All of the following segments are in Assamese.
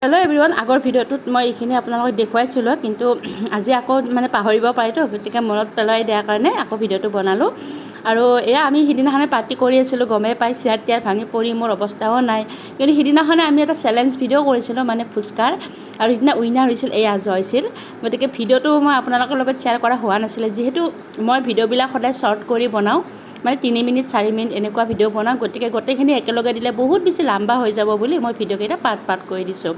হেল্ল' এভৰিৱান, আগৰ ভিডিঅ'টোত মই এইখিনি আপোনালোকক দেখুৱাইছিলোঁ, কিন্তু আজি আকৌ মানে পাহৰিব পাৰিতো, গতিকে মনত পেলাই দিয়াৰ কাৰণে আকৌ ভিডিঅ'টো বনালোঁ। আৰু এয়া আমি সিদিনাখনে পাৰ্টি কৰি আছিলোঁ, গমেই পাই চেয়াৰ টেয়াৰ ভাঙি পৰি মোৰ অৱস্থাও নাই। কিন্তু সিদিনাখনে আমি এটা চেলেঞ্জ ভিডিঅ' কৰিছিলোঁ, মানে ফুচকাৰ, আৰু সিদিনা উইনাৰ হৈছিল এয়া জয়ছিল। গতিকে ভিডিঅ'টো মই আপোনালোকৰ লগত শ্বেয়াৰ কৰা হোৱা নাছিলে, যিহেতু মই ভিডিঅ'বিলাক সদায় শ্বৰ্ট কৰি বনাওঁ, মানে 3 মিনিট 4 মিনিট এনেকুৱা ভিডিঅ' বনাওঁ। গতিকে গোটেইখিনি একেলগে দিলে বহুত বেছি লাম্বা হৈ যাব বুলি মই ভিডিঅ'কেইটা পাৰ্ট কৰি দিছোঁ।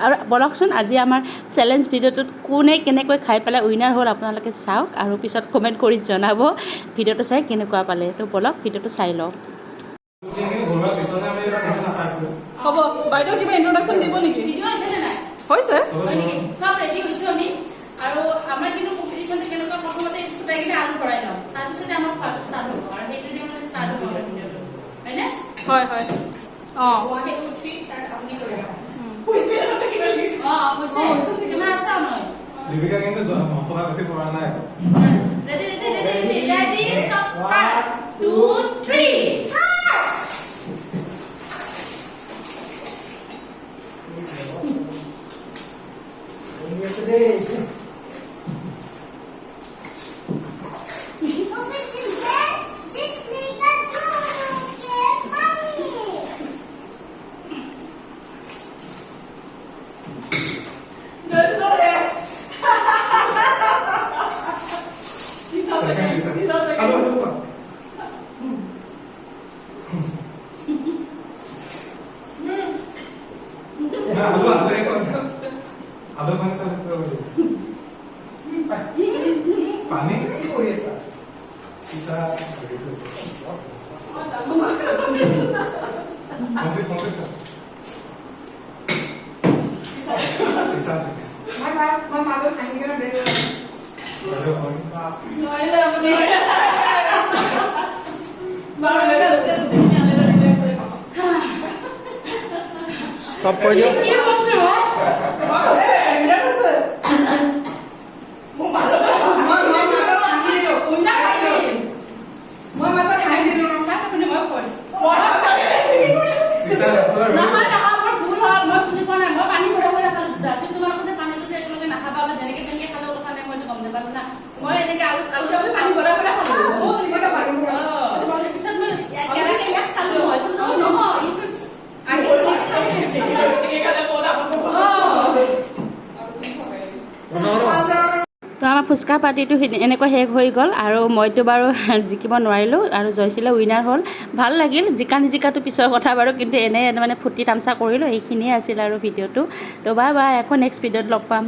আৰু বলকচোন আজি আমাৰ চেলেঞ্জ ভিডিঅ'টোত কোনে কেনেকৈ খাই পেলাই উইনাৰ হ'ল আপোনালোকে চাওক, আৰু পিছত কমেণ্ট কৰি জনাব ভিডিঅ'টো চাই কেনেকুৱা পালে। তো বলক ভিডিঅ'টো চাই লওঁ। হ'ব বাইদেউ, কিবা ইন্ট্ৰডাকশ্যন দিব নেকি? হৈছে সব ৰেডি হৈছোঁ আমি। আৰু আমাৰ কিন্তু কম্পিটিশ্যনটো কেনেকুৱা, প্ৰথমতে ফুটাই কিনে আলু ভৰাই লওঁ, তাৰপিছতে আমাৰ খোৱাটো ষ্টাৰ্ট হ'ব, আৰু সেইটো দিয়ে মানে ষ্টাৰ্ট হ'ব ভিডিঅ'টো, হয়নে? হয় হয়। অঁ কিমান আছে মই দীপিকা কিন্তু মছলা বেছি পৰা নাই। ৰেডি চব ষ্টাৰ্ট 2 3 পানী কৰি আছা stop কৰি দিয়ক। তো আমাৰ ফুচকা পাৰ্টিটো এনেকৈ শেষ হৈ গ'ল, আৰু মইতো বাৰু জিকিব নোৱাৰিলোঁ, আৰু জয়ছিলে উইনাৰ হ'ল। ভাল লাগিল, জিকা নিজিকাটো পিছৰ কথা বাৰু, কিন্তু এনেই মানে ফূৰ্তি তামচা কৰিলোঁ। এইখিনিয়ে আছিল আৰু ভিডিঅ'টো। তো বাই বাই, আকৌ নেক্সট ভিডিঅ'ত লগ পাম।